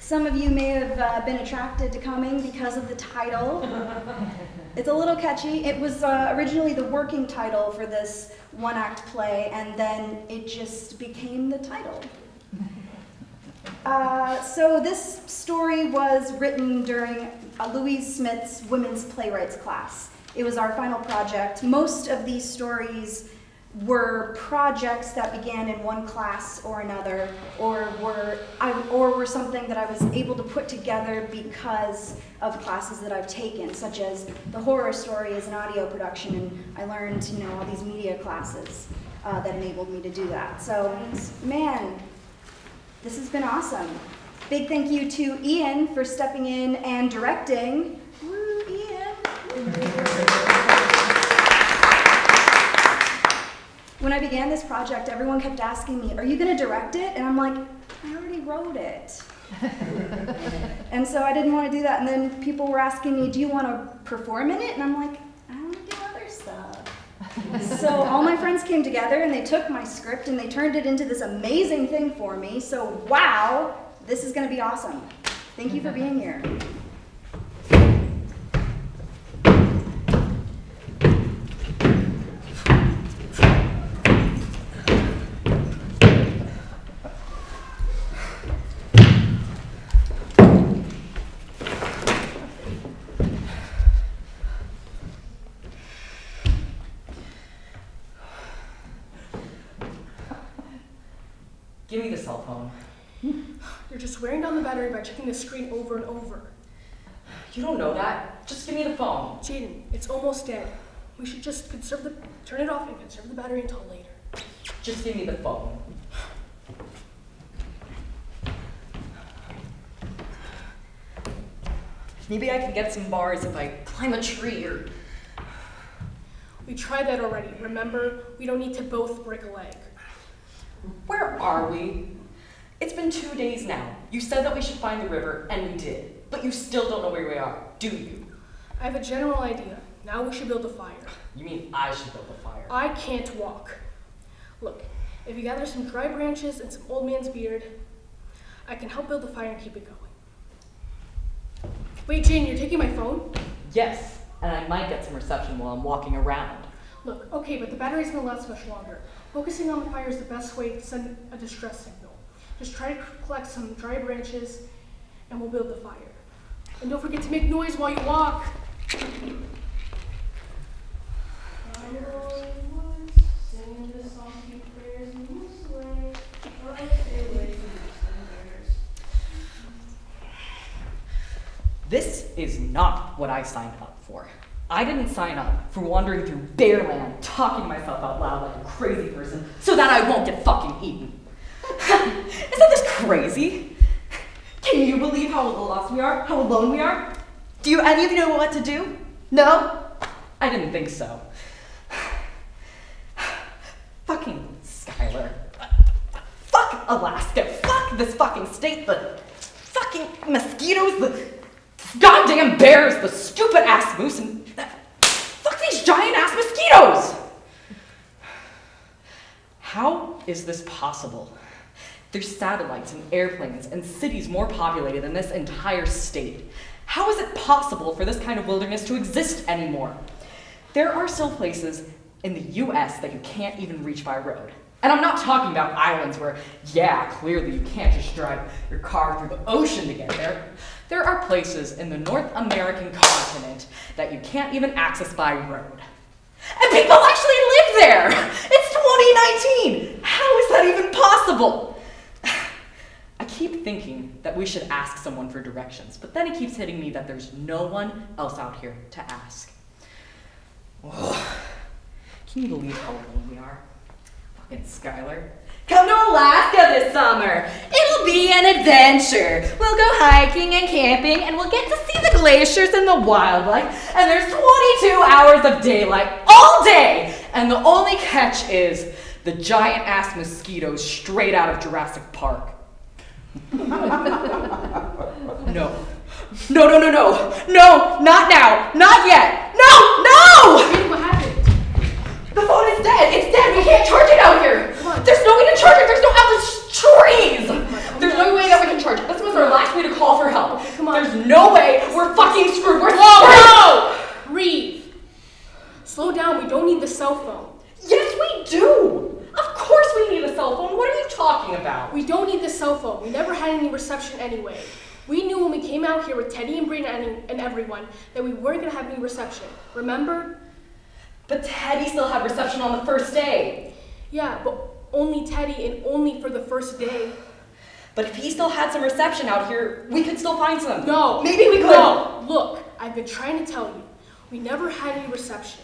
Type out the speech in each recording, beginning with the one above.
Some of you may have been attracted to coming because of the title. It's a little catchy. It was originally the working title for this one-act play, and then it just became the title. So this story was written during Louise Smith's Women's Playwrights class. It was our final project. Most of these stories were projects that began in one class or another, or were something that I was able to put together because of classes that I've taken, such as the horror story is an audio production, and I learned, all these media classes that enabled me to do that. So, man, this has been awesome. Big thank you to Ian for stepping in and directing. Woo, Ian! When I began this project, everyone kept asking me, are you going to direct it? And I'm like, I already wrote it. And so I didn't want to do that. And then people were asking me, do you want to perform in it? And I'm like, I want to do other stuff. So all my friends came together and they took my script and they turned it into this amazing thing for me. So wow, this is going to be awesome. Thank you for being here. Give me the cell phone. You're just wearing down the battery by checking the screen over and over. You don't know that. Just give me the phone. Jaden, it's almost dead. We should just turn it off and conserve the battery until later. Just give me the phone. Maybe I can get some bars if I climb a tree or... We tried that already. Remember, we don't need to both break a leg. Where are we? It's been 2 days now. You said that we should find the river, and we did. But you still don't know where we are, do you? I have a general idea. Now we should build a fire. You mean I should build a fire? I can't walk. Look, if you gather some dry branches and some old man's beard, I can help build the fire and keep it going. Wait, Jane, you're taking my phone? Yes, and I might get some reception while I'm walking around. Look, okay, but the battery's gonna last much longer. Focusing on the fire is the best way to send a distress signal. Just try to collect some dry branches and we'll build the fire. And don't forget to make noise while you walk. This is not what I signed up for. I didn't sign up for wandering through bare land, talking to myself out loud like a crazy person, so that I won't get fucking eaten. Isn't this crazy? Can you believe how lost we are? How alone we are? Do any of you know what to do? No? I didn't think so. Fucking Skylar. Fuck Alaska. Fuck this fucking state. The fucking mosquitoes. The goddamn bears. The stupid ass moose. And fuck these giant ass mosquitoes. How is this possible? There's satellites and airplanes and cities more populated than this entire state. How is it possible for this kind of wilderness to exist anymore? There are still places in the US that you can't even reach by road. And I'm not talking about islands where, yeah, clearly you can't just drive your car through the ocean to get there. There are places in the North American continent that you can't even access by road. And people actually live there! It's 2019! How is that even possible? I keep thinking that we should ask someone for directions, but then it keeps hitting me that there's no one else out here to ask. Ugh. Can you believe how alone we are? Fucking Skylar. Come to Alaska this summer. It'll be an adventure. We'll go hiking and camping, and we'll get to see the glaciers and the wildlife, and there's 22 hours of daylight all day, and the only catch is the giant-ass mosquitoes straight out of Jurassic Park. No, not now, not yet, no! Jane, what happened? The phone is dead, it's dead, we can't charge it out here. There's no way to charge it, there's no outlet trees. There's no way that we can charge it. This must officer asked me to call for help. Okay, come on. There's no way we're fucking screwed. We're Whoa, screwed! Breathe. Slow down, we don't need the cell phone. Yes, we do! Of course we need a cell phone. What are you talking about? We don't need the cell phone. We never had any reception anyway. We knew when we came out here with Teddy and Brina and everyone that we weren't going to have any reception. Remember? But Teddy still had reception on the first day. Yeah, but only Teddy and only for the first day. But if he still had some reception out here, we could still find some. No. Maybe we could. No. Look, I've been trying to tell you. We never had any reception.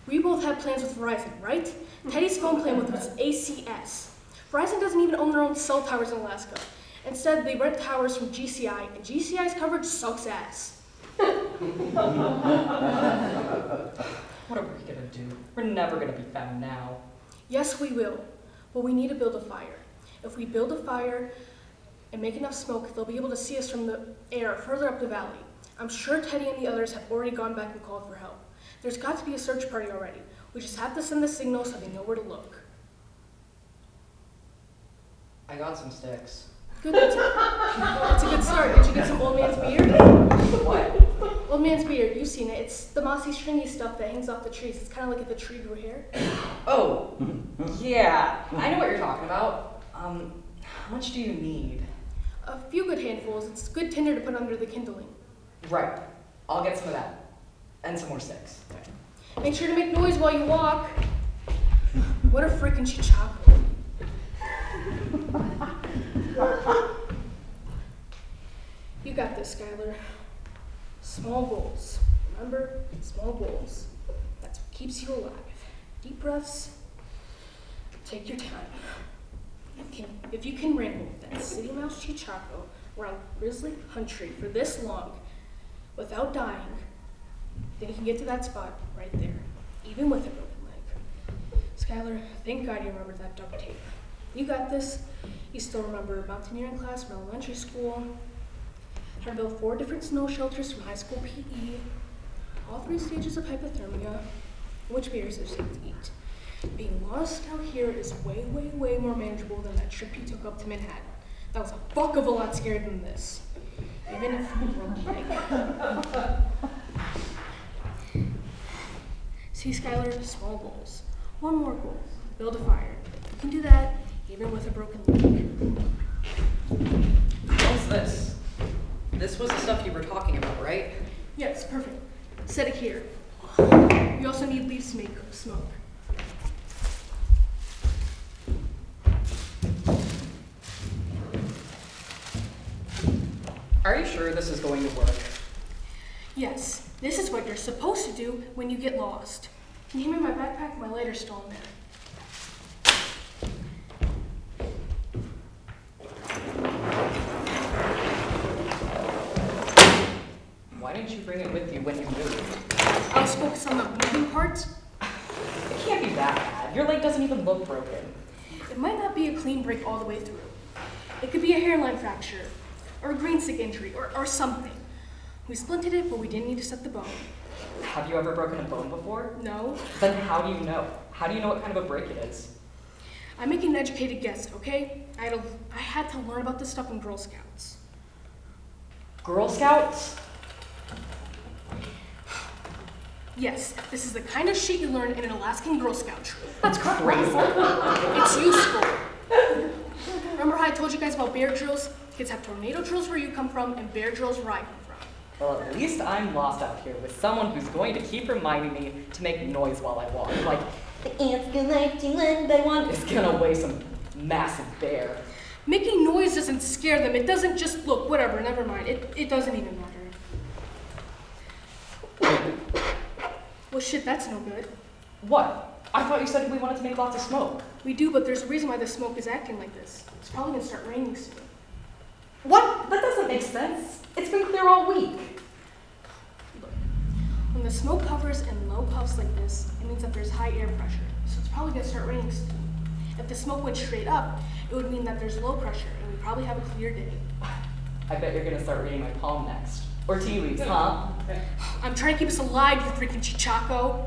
We both had plans with Verizon, right? Teddy's phone plan was ACS. Verizon doesn't even own their own cell towers in Alaska. Instead, they rent towers from GCI, and GCI's coverage sucks ass. What are we gonna do? We're never gonna be found now. Yes, we will, but we need to build a fire. If we build a fire and make enough smoke, they'll be able to see us from the air further up the valley. I'm sure Teddy and the others have already gone back and called for help. There's got to be a search party already. We just have to send the signal so they know where to look. I got some sticks. Good, that's a good start. Did you get some old man's beard? What? Old man's beard, you've seen it. It's the mossy, stringy stuff that hangs off the trees. It's kind of like if the tree grew hair. Oh, yeah. I know what you're talking about. How much do you need? A few good handfuls. It's good tinder to put under the kindling. Right. I'll get some of that. And some more sticks. Make sure to make noise while you walk. What a freaking chichaco. You got this, Skylar. Small goals. Remember? Small goals. That's what keeps you alive. Deep breaths. Take your time. If you can ramble that city mouse chichaco around grizzly country for this long without dying, then you can get to that spot right there, even with a broken leg. Skylar, thank God you remembered that duct tape. You got this. You still remember mountaineering class from elementary school, how to build 4 different snow shelters from high school PE, all 3 stages of hypothermia, which beers are safe to eat. Being lost out here is way, way, way more manageable than that trip you took up to Manhattan. That was a fuck of a lot scarier than this, even if you broke your leg. See, Skylar, small goals. One more goal, build a fire. You can do that even with a broken leg. What's this? This was the stuff you were talking about, right? Yes, perfect. Set it here. We also need leaves to make smoke. Are you sure this is going to work? Yes, this is what you're supposed to do when you get lost. Can you hand me my backpack? My lighter's still in there. Why didn't you bring it with you when you moved? I was focused on the moving parts. It can't be that bad. Your leg doesn't even look broken. It might not be a clean break all the way through. It could be a hairline fracture, or a green stick injury, or something. We splinted it, but we didn't need to set the bone. Have you ever broken a bone before? No. Then how do you know? How do you know what kind of a break it is? I'm making an educated guess, okay? I had to learn about this stuff in Girl Scouts. Girl Scouts? Yes, this is the kind of shit you learn in an Alaskan Girl Scout Troop. That's crazy. It's useful. Remember how I told you guys about bear drills? Kids have tornado drills where you come from and bear drills where I come from. Well, at least I'm lost out here with someone who's going to keep reminding me to make noise while I walk. Like, the ants collecting one by one is gonna weigh some massive bear. Making noise doesn't scare them. It doesn't just, look, whatever, never mind. It doesn't even matter. Well, shit, that's no good. What? I thought you said we wanted to make lots of smoke. We do, but there's a reason why the smoke is acting like this. It's probably gonna start raining soon. What? That doesn't make sense. It's been clear all week. Look, when the smoke hovers in low puffs like this, it means that there's high air pressure, so it's probably gonna start raining soon. If the smoke went straight up, it would mean that there's low pressure, and we probably have a clear day. I bet you're gonna start reading my palm next. Or tea leaves, huh? I'm trying to keep us alive, you freaking chichaco.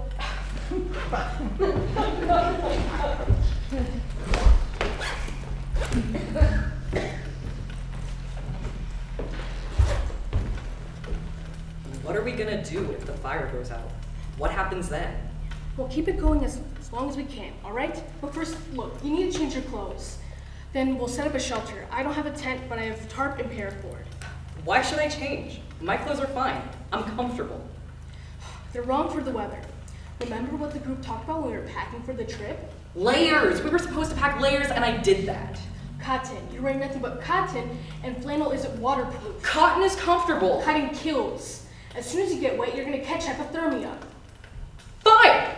gonna do if the fire goes out? What happens then? We'll keep it going as long as we can, all right? But first, look, you need to change your clothes. Then we'll set up a shelter. I don't have a tent, but I have tarp and paracord. Why should I change? My clothes are fine. I'm comfortable. They're wrong for the weather. Remember what the group talked about when we were packing for the trip? Layers! We were supposed to pack layers and I did that. Cotton. You're wearing nothing but cotton, and flannel isn't waterproof. Cotton is comfortable. Cotton kills. As soon as you get wet, you're gonna catch hypothermia. Fine!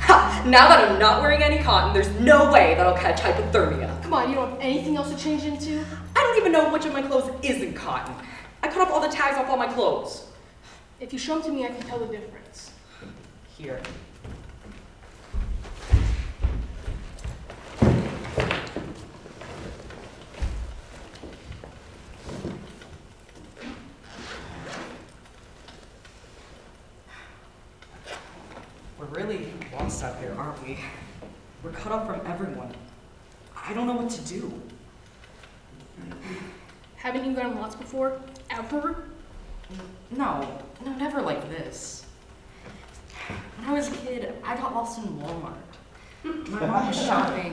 Ha! Now that I'm not wearing any cotton, there's no way that I'll catch hypothermia. Come on, you don't have anything else to change into? I don't even know which of my clothes isn't cotton. I cut off all the tags off all my clothes. If you show them to me, I can tell the difference. Here. We're really lost out here, aren't we? We're cut off from everyone. I don't know what to do. Haven't you gone lots before? Ever? No, never like this. When I was a kid, I got lost in Walmart. My mom was shopping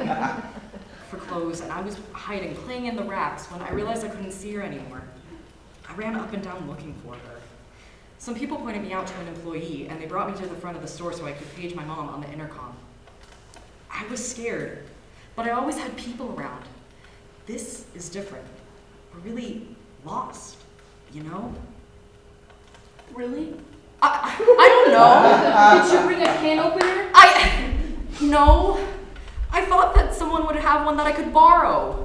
for clothes, and I was hiding, playing in the racks when I realized I couldn't see her anymore. I ran up and down looking for her. Some people pointed me out to an employee, and they brought me to the front of the store so I could page my mom on the intercom. I was scared, but I always had people around. This is different. We're really lost, you know? Really? I don't know. Did you bring a can opener? No. I thought that someone would have one that I could borrow.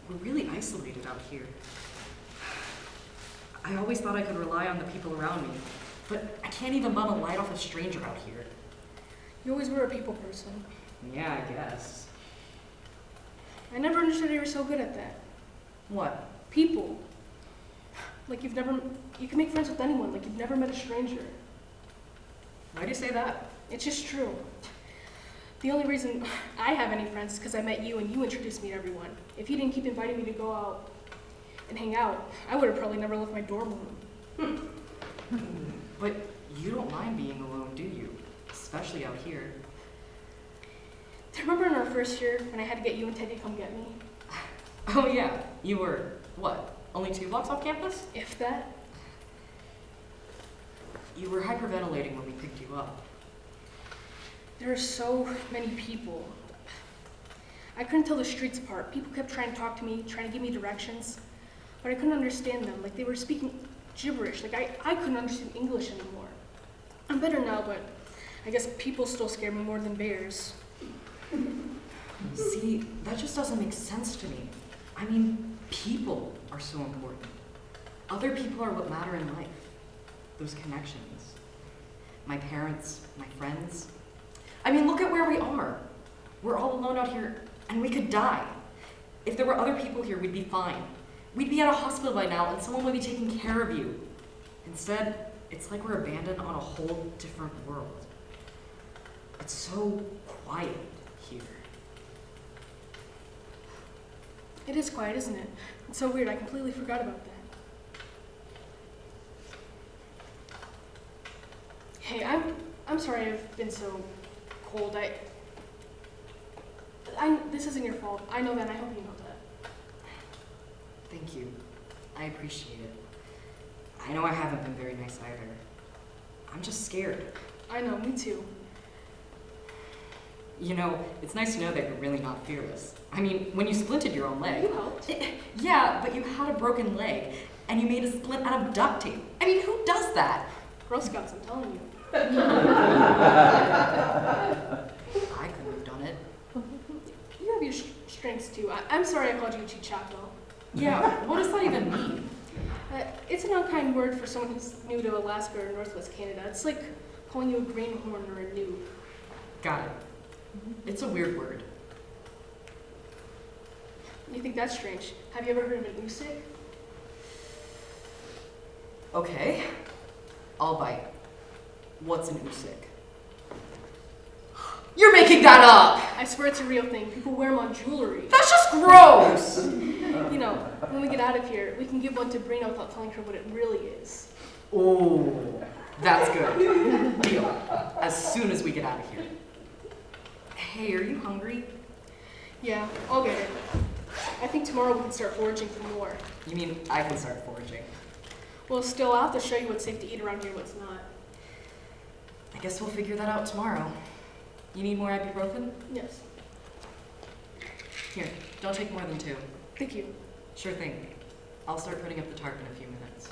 We're really isolated out here. I always thought I could rely on the people around me, but I can't even bum a light off a stranger out here. You always were a people person. Yeah, I guess. I never understood you were so good at that. What? People. Like you can make friends with anyone, like you've never met a stranger. Why do you say that? It's just true. The only reason I have any friends is because I met you and you introduced me to everyone. If you didn't keep inviting me to go out and hang out, I would have probably never left my dorm room. But you don't mind being alone, do you? Especially out here. Do you remember in our first year when I had to get you and Teddy to come get me? Oh yeah, you were, what, only 2 blocks off campus? If that. You were hyperventilating when we picked you up. There are so many people. I couldn't tell the streets apart. People kept trying to talk to me, trying to give me directions, but I couldn't understand them. Like they were speaking gibberish. Like I couldn't understand English anymore. I'm better now, but I guess people still scare me more than bears. See, that just doesn't make sense to me. I mean, people are so important. Other people are what matter in life. Those connections. My parents, my friends. I mean, look at where we are. We're all alone out here, and we could die. If there were other people here, we'd be fine. We'd be at a hospital by now, and someone would be taking care of you. Instead, it's like we're abandoned on a whole different world. It's so quiet here. It is quiet, isn't it? It's so weird. I completely forgot about that. Hey, I'm sorry I've been so cold. This isn't your fault. I know that, and I hope you know that. Thank you. I appreciate it. I know I haven't been very nice either. I'm just scared. I know, me too. You know, it's nice to know that you're really not fearless. I mean, when you splinted your own leg. You helped. Yeah, but you had a broken leg, and you made a splint out of duct tape. I mean, who does that? Girl Scouts, I'm telling you. I couldn't have done it. You have your strengths too. I'm sorry I called you Chichaco. Yeah, what does that even mean? It's an unkind word for someone who's new to Alaska or Northwest Canada. It's like calling you a greenhorn or a noob. Got it. It's a weird word. You think that's strange? Have you ever heard of an Usik? Okay, I'll bite. What's an Usik? that up! I swear it's a real thing. People wear them on jewelry. That's just gross! You know, when we get out of here, we can give one to Brina without telling her what it really is. Oh, that's good. Deal. As soon as we get out of here. Hey, are you hungry? Yeah, I'll get it. I think tomorrow we can start foraging for more. You mean I can start foraging? Well, still, I'll have to show you what's safe to eat around here and what's not. I guess we'll figure that out tomorrow. You need more ibuprofen? Yes. Here, don't take more than 2. Thank you. Sure thing. I'll start putting up the tarp in a few minutes.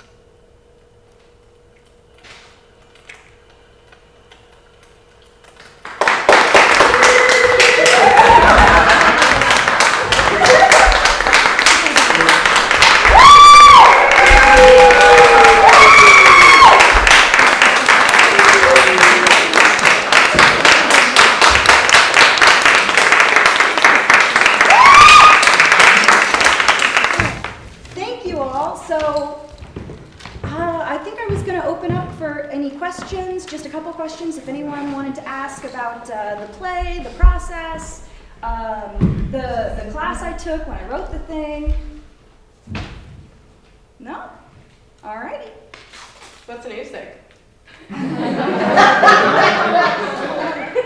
Just a couple questions if anyone wanted to ask about the play, the process, the class I took when I wrote the thing. No? Alrighty. What's an stick?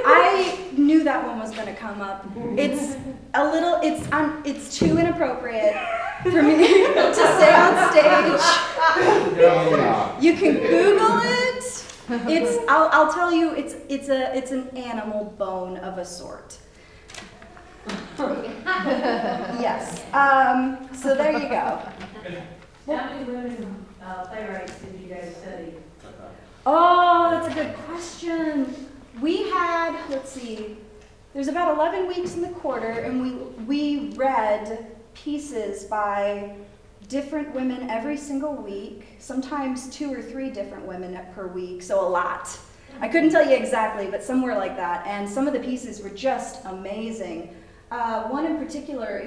I knew that one was going to come up. It's a little, it's too inappropriate for me to say on stage. You can Google it. I'll tell you, it's an animal bone of a sort. Yes. So there you go. How many women playwrights did you guys study? Oh, that's a good question. We had, let's see, there's about 11 weeks in the quarter, and we read pieces by different women every single week, sometimes 2 or 3 different women per week, so a lot. I couldn't tell you exactly, but somewhere like that, and some of the pieces were just amazing. One in particular,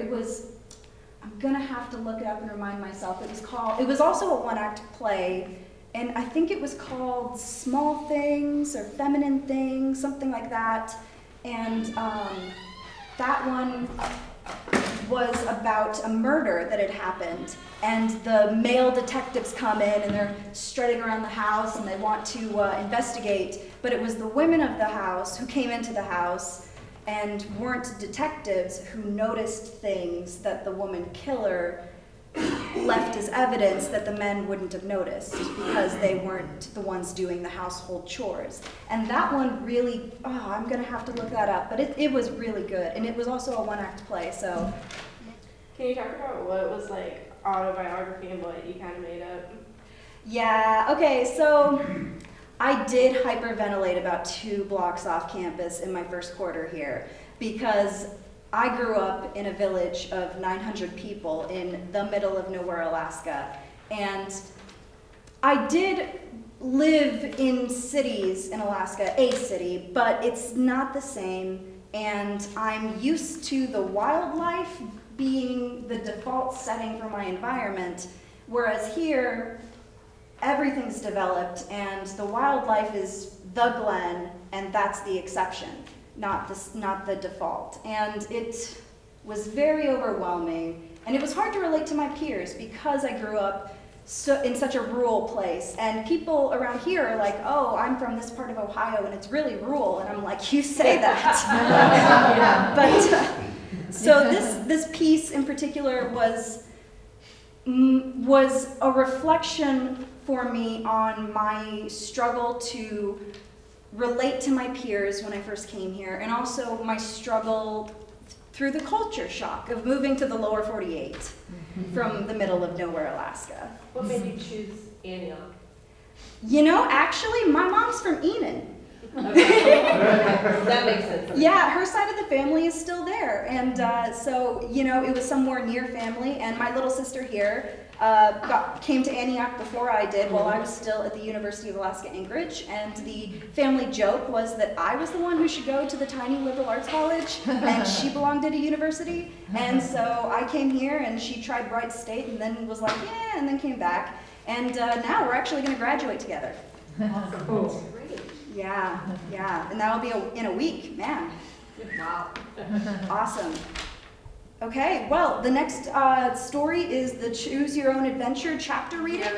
I'm gonna have to look it up and remind myself, it was also a one-act play, and I think it was called Small Things or Feminine Things, something like that, and that one was about a murder that had happened, and the male detectives come in and they're strutting around the house and they want to investigate, but it was the women of the house who came into the house and weren't detectives who noticed things that the woman killer left as evidence that the men wouldn't have noticed because they weren't the ones doing the household chores. And that one really, I'm gonna have to look that up, but it was really good. And it was also a one-act play, so. Can you talk about what was like autobiography and what you kind of made up? Yeah, okay, so I did hyperventilate about 2 blocks off campus in my first quarter here because I grew up in a village of 900 people in the middle of nowhere, Alaska, and I did live in cities in Alaska, a city, but it's not the same, and I'm used to the wildlife being the default setting for my environment, whereas here, everything's developed, and the wildlife is the Glen, and that's the exception. Not the default. And it was very overwhelming. And it was hard to relate to my peers because I grew up in such a rural place. And people around here are like, oh, I'm from this part of Ohio and it's really rural. And I'm like, you say that. But so this piece in particular was a reflection for me on my struggle to relate to my peers when I first came here, and also my struggle through the culture shock of moving to the lower 48 from the middle of nowhere, Alaska. What made you choose Antioch? You know, actually, my mom's from Enid. That makes sense. Yeah, her side of the family is still there, and so, you know, it was somewhere near family, and my little sister here came to Antioch before I did while I was still at the University of Alaska Anchorage, and the family joke was that I was the one who should go to the tiny liberal arts college and she belonged at a university, and so I came here and she tried Wright State and then was like, yeah, and then came back, and now we're actually going to graduate together. Awesome. Yeah, and that'll be in a week, man. Wow. Awesome. Okay, well, the next story is the Choose Your Own Adventure chapter reading.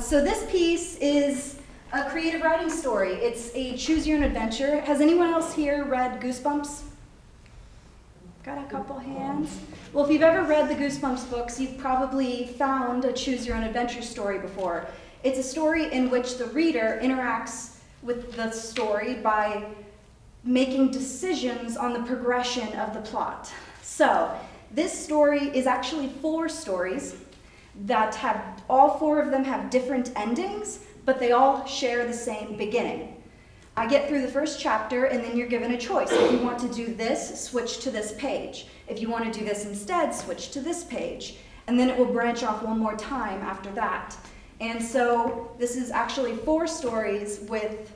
So this piece is a creative writing story. It's a Choose Your Own Adventure. Has anyone else here read Goosebumps? Got a couple hands. Well, if you've ever read the Goosebumps books, you've probably found a Choose Your Own Adventure story before. It's a story in which the reader interacts with the story by making decisions on the progression of the plot. So, this story is actually 4 stories that have, all 4 of them have different endings, but they all share the same beginning. I get through the first chapter and then you're given a choice. If you want to do this, switch to this page. If you want to do this instead, switch to this page. And then it will branch off one more time after that. And so this is actually 4 stories with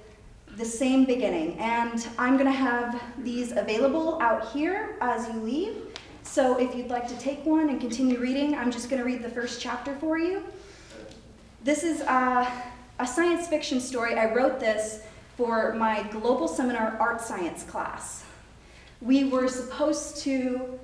the same beginning. And I'm going to have these available out here as you leave. So if you'd like to take one and continue reading, I'm just going to read the first chapter for you. This is a science fiction story. I wrote this for my global seminar art science class. We were supposed to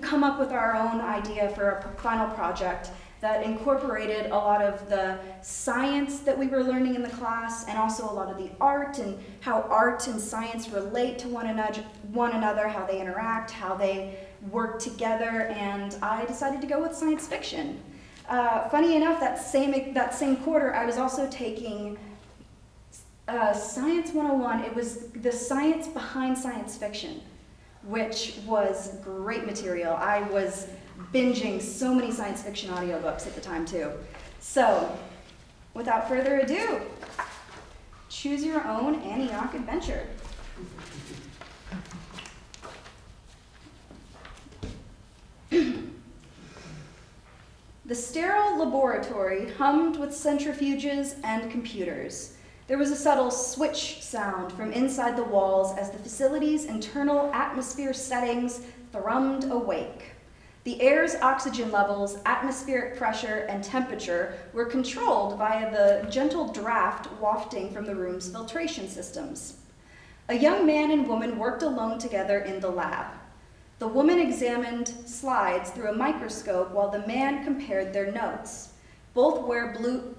come up with our own idea for a final project that incorporated a lot of the science that we were learning in the class and also a lot of the art and how art and science relate to one another, how they interact, how they work together, and I decided to go with science fiction. Funny enough, that same quarter, I was also taking Science 101. It was the science behind science fiction, which was great material. I was binging so many science fiction audiobooks at the time too. So, without further ado, Choose Your Own Antioch Adventure. The sterile laboratory hummed with centrifuges and computers. There was a subtle switch sound from inside the walls as the facility's internal atmosphere settings thrummed awake. The air's oxygen levels, atmospheric pressure, and temperature were controlled via the gentle draft wafting from the room's filtration systems. A young man and woman worked alone together in the lab. The woman examined slides through a microscope while the man compared their notes. Both wore blue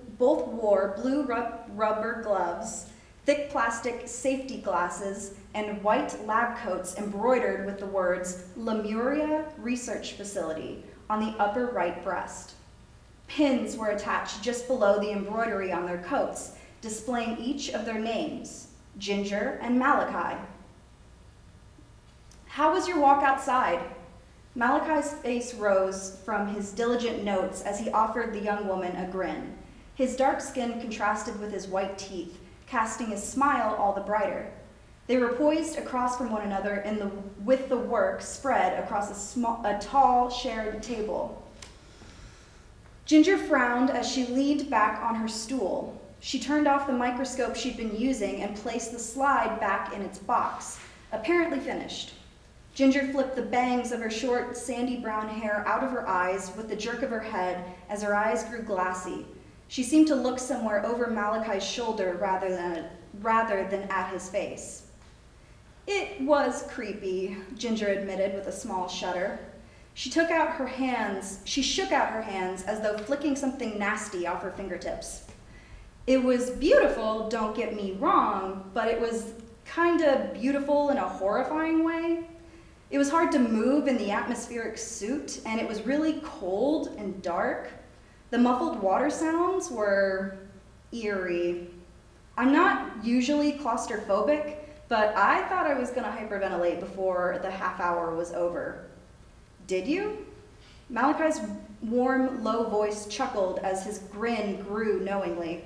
rubber gloves, thick plastic safety glasses, and white lab coats embroidered with the words Lemuria Research Facility on the upper right breast. Pins were attached just below the embroidery on their coats, displaying each of their names, Ginger and Malachi. How was your walk outside? Malachi's face rose from his diligent notes as he offered the young woman a grin. His dark skin contrasted with his white teeth, casting his smile all the brighter. They were poised across from one another with the work spread across a tall shared table. Ginger frowned as she leaned back on her stool. She turned off the microscope she'd been using and placed the slide back in its box, apparently finished. Ginger flipped the bangs of her short, sandy brown hair out of her eyes with the jerk of her head as her eyes grew glassy. She seemed to look somewhere over Malachi's shoulder rather than at his face. It was creepy, Ginger admitted with a small shudder. She shook out her hands as though flicking something nasty off her fingertips. It was beautiful, don't get me wrong, but it was kind of beautiful in a horrifying way. It was hard to move in the atmospheric suit, and it was really cold and dark. The muffled water sounds were eerie. I'm not usually claustrophobic, but I thought I was going to hyperventilate before the half hour was over. Did you? Malachi's warm, low voice chuckled as his grin grew knowingly.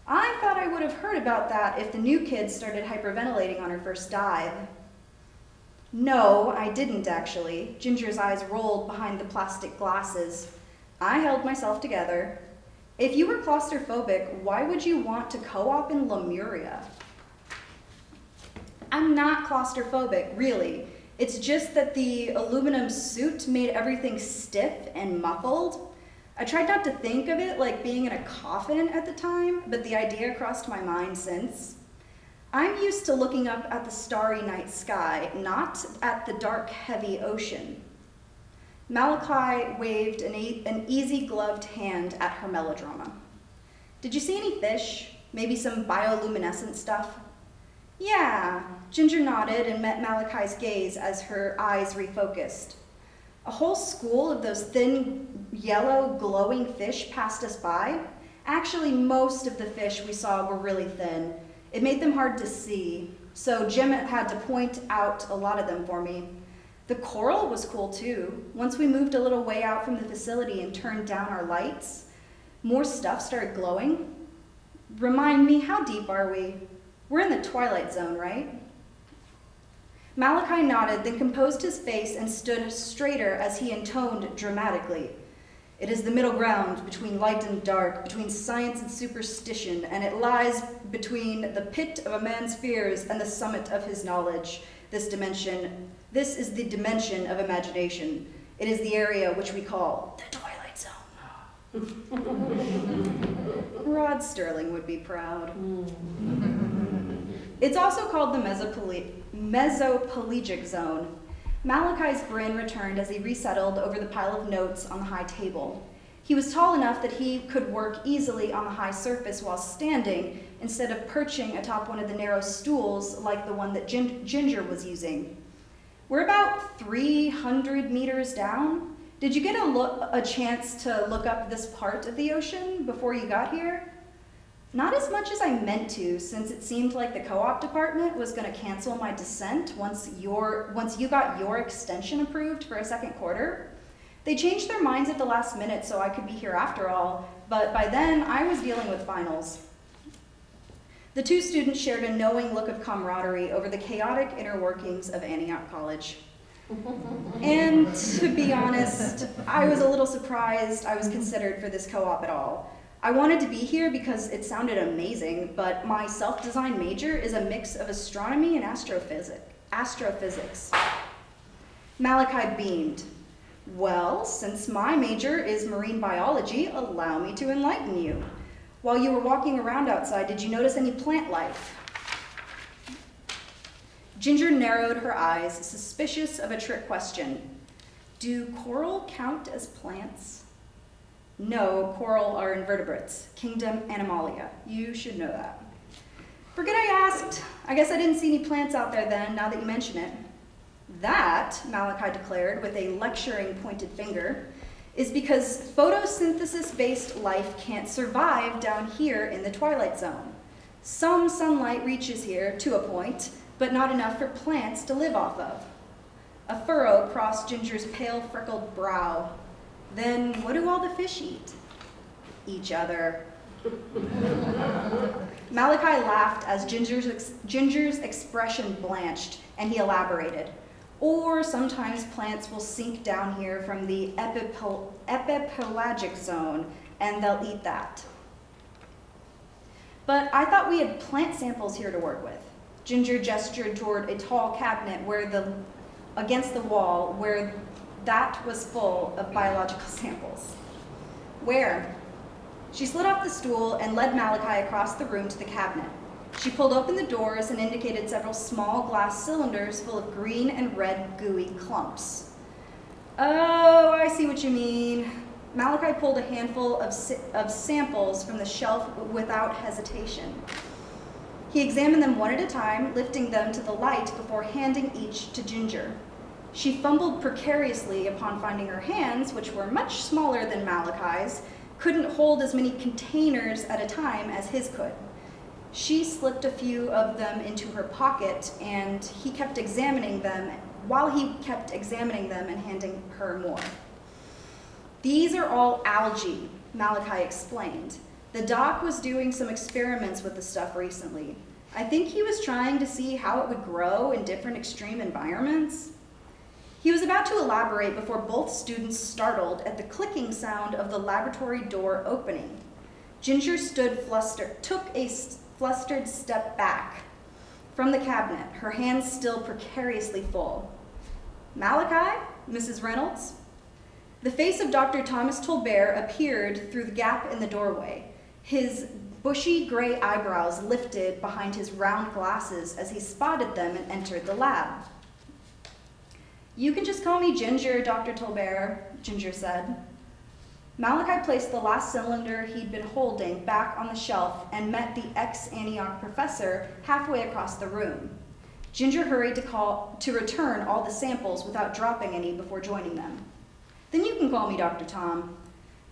I thought I would have heard about that if the new kid started hyperventilating on her first dive. No, I didn't actually. Ginger's eyes rolled behind the plastic glasses. I held myself together. If you were claustrophobic, why would you want to co-op in Lemuria? I'm not claustrophobic, really. It's just that the aluminum suit made everything stiff and muffled. I tried not to think of it like being in a coffin at the time, but the idea crossed my mind since. I'm used to looking up at the starry night sky, not at the dark, heavy ocean. Malachi waved an easy-gloved hand at her melodrama. Did you see any fish? Maybe some bioluminescent stuff? Yeah, Ginger nodded and met Malachi's gaze as her eyes refocused. A whole school of those thin, yellow, glowing fish passed us by. Actually, most of the fish we saw were really thin. It made them hard to see, so Jim had to point out a lot of them for me. The coral was cool too. Once we moved a little way out from the facility and turned down our lights, more stuff started glowing. Remind me, how deep are we? We're in the twilight zone, right? Malachi nodded, then composed his face and stood straighter as he intoned dramatically. It is the middle ground between light and dark, between science and superstition, and it lies between the pit of a man's fears and the summit of his knowledge. This is the dimension of imagination. It is the area which we call the Twilight Zone. Rod Sterling would be proud. It's also called the Mesopelagic Zone. Malachi's grin returned as he resettled over the pile of notes on the high table. He was tall enough that he could work easily on the high surface while standing, instead of perching atop one of the narrow stools like the one that Ginger was using. We're about 300 meters down. Did you get a chance to look up this part of the ocean before you got here? Not as much as I meant to, since it seemed like the co-op department was going to cancel my descent once you got your extension approved for a second quarter. They changed their minds at the last minute so I could be here after all, but by then I was dealing with finals. The two students shared a knowing look of camaraderie over the chaotic inner workings of Antioch College. And to be honest, I was a little surprised I was considered for this co-op at all. I wanted to be here because it sounded amazing, but my self-design major is a mix of astronomy and astrophysics. Malachi beamed. Well, since my major is marine biology, allow me to enlighten you. While you were walking around outside, did you notice any plant life? Ginger narrowed her eyes, suspicious of a trick question. Do coral count as plants? No, coral are invertebrates, kingdom Animalia. You should know that. Forget I asked. I guess I didn't see any plants out there then, now that you mention it. That, Malachi declared with a lecturing pointed finger, is because photosynthesis-based life can't survive down here in the Twilight Zone. Some sunlight reaches here to a point, but not enough for plants to live off of. A furrow crossed Ginger's pale, freckled brow. Then what do all the fish eat? Each other. Malachi laughed as Ginger's expression blanched, and he elaborated. Or sometimes plants will sink down here from the epipelagic zone, and they'll eat that. But I thought we had plant samples here to work with. Ginger gestured toward a tall cabinet against the wall where that was full of biological samples. Where? She slid off the stool and led Malachi across the room to the cabinet. She pulled open the doors and indicated several small glass cylinders full of green and red gooey clumps. Oh, I see what you mean. Malachi pulled a handful of samples from the shelf without hesitation. He examined them one at a time, lifting them to the light before handing each to Ginger. She fumbled precariously upon finding her hands, which were much smaller than Malachi's, couldn't hold as many containers at a time as his could. She slipped a few of them into her pocket, and he kept examining them and handing her more. These are all algae, Malachi explained. The doc was doing some experiments with the stuff recently. I think he was trying to see how it would grow in different extreme environments. He was about to elaborate before both students startled at the clicking sound of the laboratory door opening. Ginger took a flustered step back from the cabinet, her hands still precariously full. Malachi, Mrs. Reynolds? The face of Dr. Thomas Tolbert appeared through the gap in the doorway. His bushy gray eyebrows lifted behind his round glasses as he spotted them and entered the lab. "You can just call me Ginger, Dr. Tolbert," Ginger said. Malachi placed the last cylinder he'd been holding back on the shelf and met the ex-Antioch professor halfway across the room. Ginger hurried to return all the samples without dropping any before joining them. "Then you can call me Dr. Tom,"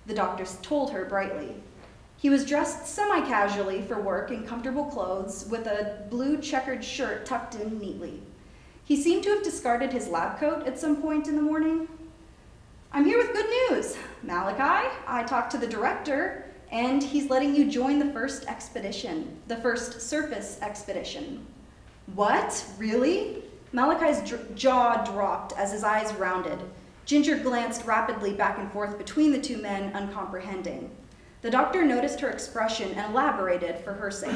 the doctor told her brightly. He was dressed semi-casually for work in comfortable clothes with a blue checkered shirt tucked in neatly. He seemed to have discarded his lab coat at some point in the morning. "I'm here with good news, Malachi. I talked to the director, and he's letting you join the first expedition, the first surface expedition." "What? Really?" Malachi's jaw dropped as his eyes rounded. Ginger glanced rapidly back and forth between the two men, uncomprehending. The doctor noticed her expression and elaborated for her sake.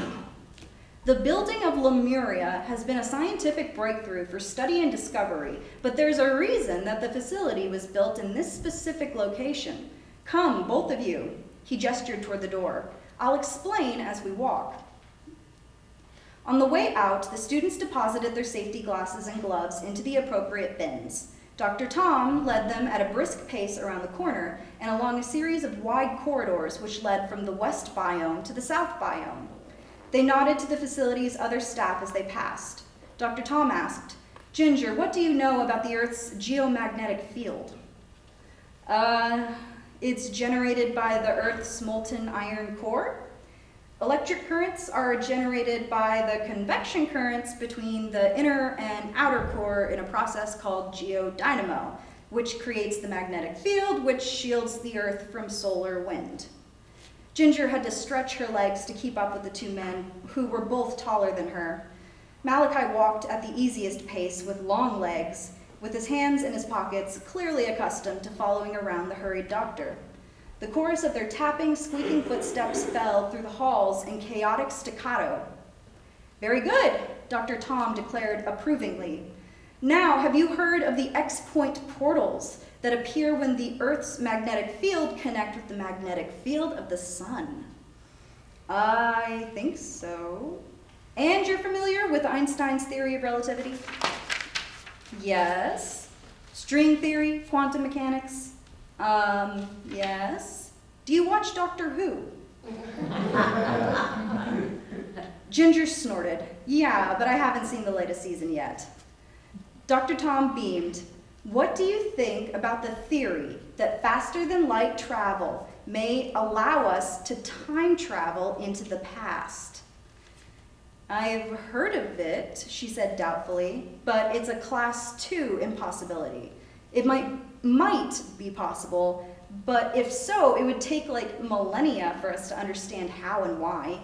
"The building of Lemuria has been a scientific breakthrough for study and discovery, but there's a reason that the facility was built in this specific location. Come, both of you." He gestured toward the door. "I'll explain as we walk." On the way out, the students deposited their safety glasses and gloves into the appropriate bins. Dr. Tom led them at a brisk pace around the corner and along a series of wide corridors which led from the west biome to the south biome. They nodded to the facility's other staff as they passed. Dr. Tom asked, "Ginger, what do you know about the Earth's geomagnetic field?" It's generated by the Earth's molten iron core. Electric currents are generated by the convection currents between the inner and outer core in a process called geodynamo, which creates the magnetic field which shields the Earth from solar wind. Ginger had to stretch her legs to keep up with the two men, who were both taller than her. Malachi walked at the easiest pace with long legs, with his hands in his pockets, clearly accustomed to following around the hurried doctor. The chorus of their tapping, squeaking footsteps fell through the halls in chaotic staccato. "Very good," Dr. Tom declared approvingly. "Now, have you heard of the X-point portals that appear when the Earth's magnetic field connect with the magnetic field of the sun?" "I think so." "And you're familiar with Einstein's theory of relativity?" "Yes." "String theory, quantum mechanics?" Yes. "Do you watch Doctor Who?" Ginger snorted. "Yeah, but I haven't seen the latest season yet." Dr. Tom beamed. "What do you think about the theory that faster than light travel may allow us to time travel into the past?" "I've heard of it," she said doubtfully, "but it's a class 2 impossibility. It might be possible, but if so, it would take like millennia for us to understand how and why."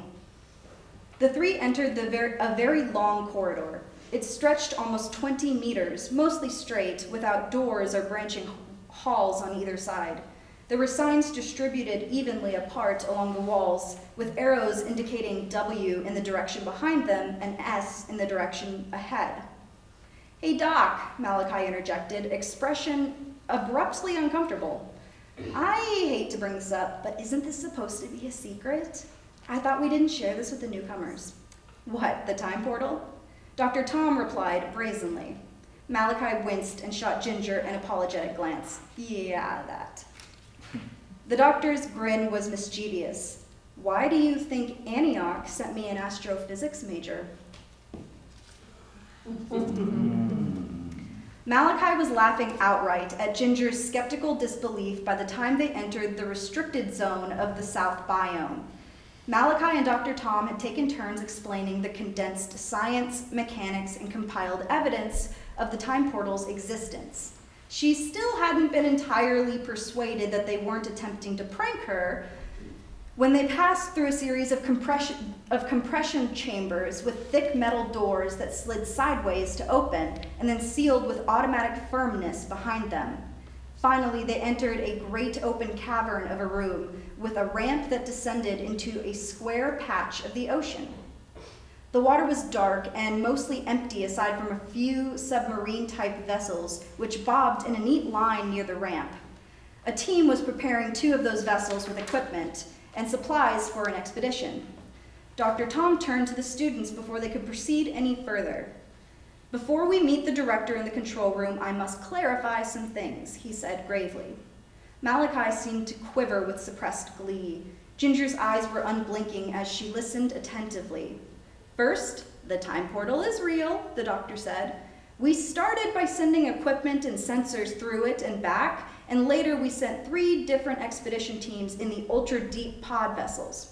The three entered a very long corridor. It stretched almost 20 meters, mostly straight, without doors or branching halls on either side. There were signs distributed evenly apart along the walls, with arrows indicating W in the direction behind them and S in the direction ahead. "Hey, Doc," Malachi interjected, expression abruptly uncomfortable. "I hate to bring this up, but isn't this supposed to be a secret? I thought we didn't share this with the newcomers." "What, the time portal?" Dr. Tom replied brazenly. Malachi winced and shot Ginger an apologetic glance. "Yeah, that." The doctor's grin was mischievous. "Why do you think Antioch sent me an astrophysics major?" Malachi was laughing outright at Ginger's skeptical disbelief by the time they entered the restricted zone of the South Biome. Malachi and Dr. Tom had taken turns explaining the condensed science, mechanics, and compiled evidence of the time portal's existence. She still hadn't been entirely persuaded that they weren't attempting to prank her when they passed through a series of compression chambers with thick metal doors that slid sideways to open and then sealed with automatic firmness behind them. Finally, they entered a great open cavern of a room with a ramp that descended into a square patch of the ocean. The water was dark and mostly empty aside from a few submarine-type vessels which bobbed in a neat line near the ramp. A team was preparing 2 of those vessels with equipment and supplies for an expedition. Dr. Tom turned to the students before they could proceed any further. "Before we meet the director in the control room, I must clarify some things," he said gravely. Malachi seemed to quiver with suppressed glee. Ginger's eyes were unblinking as she listened attentively. "First, the time portal is real," the doctor said. "We started by sending equipment and sensors through it and back, and later we sent 3 different expedition teams in the ultra-deep pod vessels.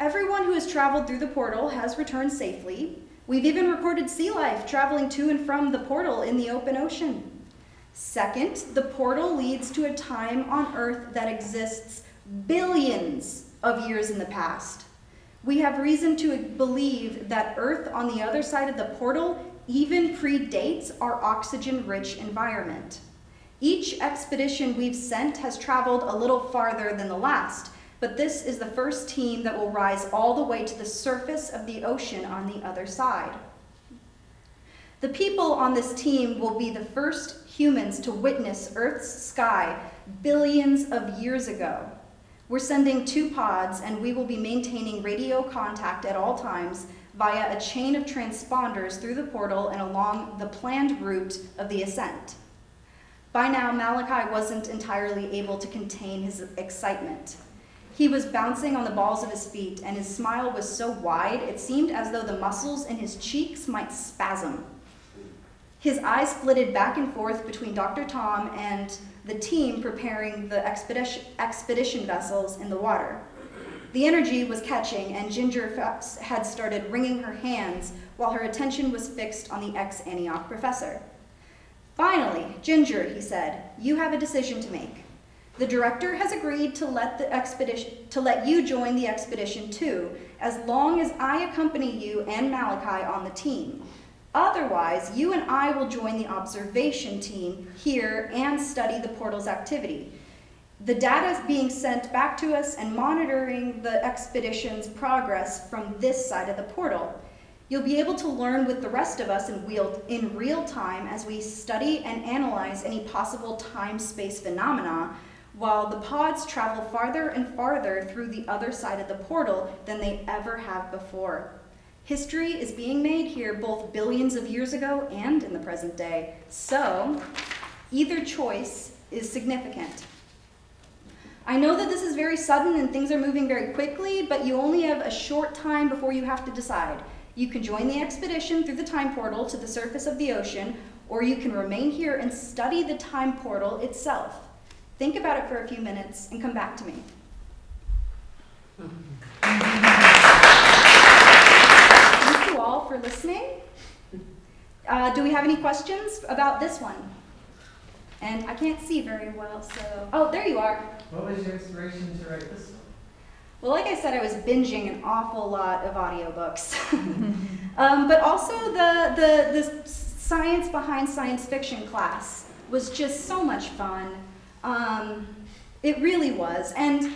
Everyone who has traveled through the portal has returned safely. We've even recorded sea life traveling to and from the portal in the open ocean. Second, the portal leads to a time on Earth that exists billions of years in the past. We have reason to believe that Earth on the other side of the portal even predates our oxygen-rich environment. Each expedition we've sent has traveled a little farther than the last, but this is the first team that will rise all the way to the surface of the ocean on the other side. The people on this team will be the first humans to witness Earth's sky billions of years ago. We're sending 2 pods, and we will be maintaining radio contact at all times via a chain of transponders through the portal and along the planned route of the ascent." By now, Malachi wasn't entirely able to contain his excitement. He was bouncing on the balls of his feet, and his smile was so wide it seemed as though the muscles in his cheeks might spasm. His eyes flitted back and forth between Dr. Tom and the team preparing the expedition vessels in the water. The energy was catching, and Ginger had started wringing her hands while her attention was fixed on the ex-Antioch professor. "Finally, Ginger," he said, "you have a decision to make. The director has agreed to let you join the expedition too, as long as I accompany you and Malachi on the team. Otherwise, you and I will join the observation team here and study the portal's activity. The data is being sent back to us and monitoring the expedition's progress from this side of the portal. You'll be able to learn with the rest of us in real time as we study and analyze any possible time-space phenomena, while the pods travel farther and farther through the other side of the portal than they ever have before. History is being made here both billions of years ago and in the present day, so either choice is significant. I know that this is very sudden and things are moving very quickly, but you only have a short time before you have to decide. You can join the expedition through the time portal to the surface of the ocean, or you can remain here and study the time portal itself. Think about it for a few minutes and come back to me." Thank you all for listening. Do we have any questions about this one? And I can't see very well, so... Oh, there you are. What was your inspiration to write this one? Well, like I said, I was binging an awful lot of audiobooks. But also the science behind science fiction class was just so much fun. It really was. And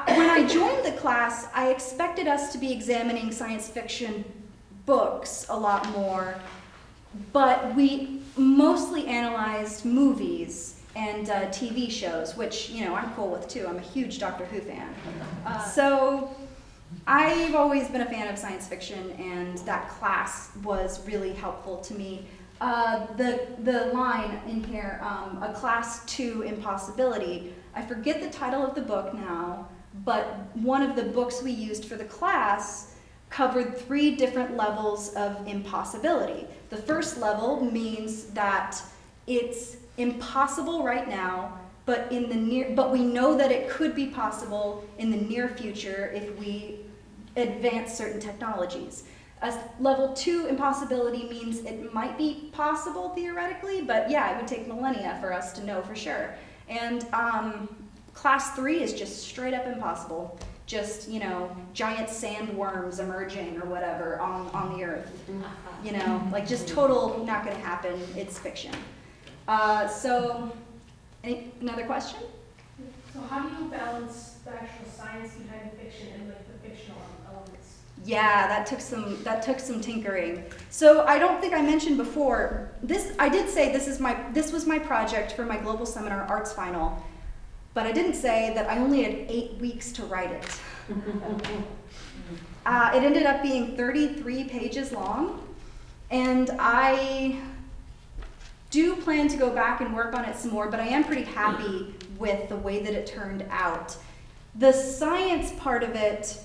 when I joined the class, I expected us to be examining science fiction books a lot more, but we mostly analyzed movies and TV shows, which, you know, I'm cool with too. I'm a huge Doctor Who fan. So I've always been a fan of science fiction, and that class was really helpful to me. The line in here, a class 2 impossibility, I forget the title of the book now, but one of the books we used for the class covered 3 different levels of impossibility. The first level means that it's impossible right now, but we know that it could be possible in the near future if we advance certain technologies. Level 2 impossibility means it might be possible theoretically, but yeah, it would take millennia for us to know for sure. And class 3 is just straight up impossible. Just, you know, giant sandworms emerging or whatever on the earth. You know, like just total not gonna happen, it's fiction. So, another question? So how do you balance the actual science behind the fiction and like the fictional elements? Yeah, that took some tinkering. So I don't think I mentioned before, I did say this was my project for my global seminar arts final, but I didn't say that I only had 8 weeks to write it. It ended up being 33 pages long, and I do plan to go back and work on it some more, but I am pretty happy with the way that it turned out. The science part of it,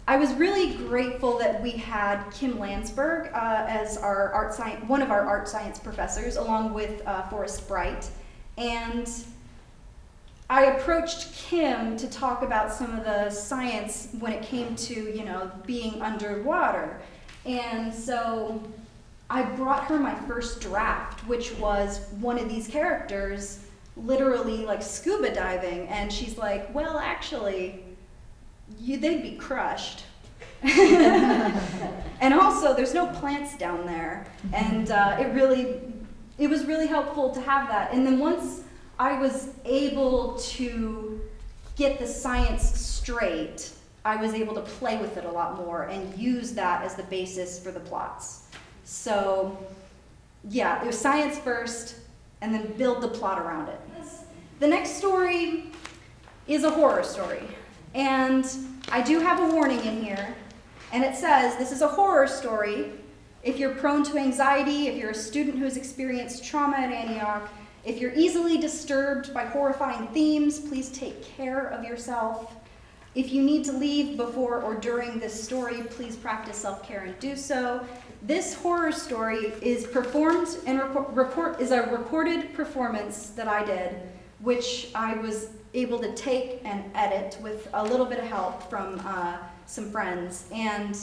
I was really grateful that we had Kim Landsberg as our one of our art science professors, along with Forrest Bright. And I approached Kim to talk about some of the science when it came to, being underwater. And so I brought her my first draft, which was one of these characters literally like scuba diving, and she's like, well, actually, they'd be crushed. And also, there's no plants down there, and it was really helpful to have that. And then once I was able to get the science straight, I was able to play with it a lot more and use that as the basis for the plots. So, yeah, it was science first, and then build the plot around it. The next story is a horror story, and I do have a warning in here, and it says, this is a horror story. If you're prone to anxiety, if you're a student who has experienced trauma at Antioch, if you're easily disturbed by horrifying themes, please take care of yourself. If you need to leave before or during this story, please practice self-care and do so. This horror story is performed and is a recorded performance that I did, which I was able to take and edit with a little bit of help from some friends. And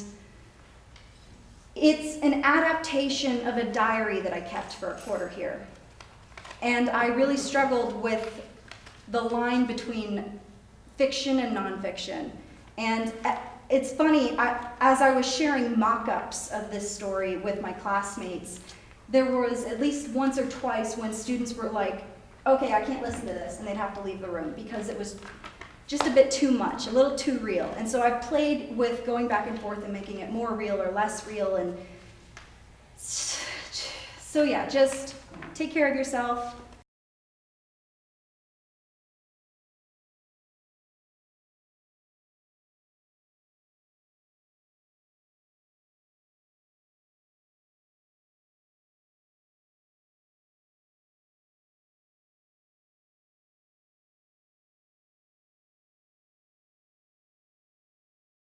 it's an adaptation of a diary that I kept for a quarter here. And I really struggled with the line between fiction and nonfiction. And it's funny, as I was sharing mock-ups of this story with my classmates, there was at least once or twice when students were like, okay, I can't listen to this, and they'd have to leave the room because it was just a bit too much, a little too real. And so I've played with going back and forth and making it more real or less real. And so yeah, just take care of yourself.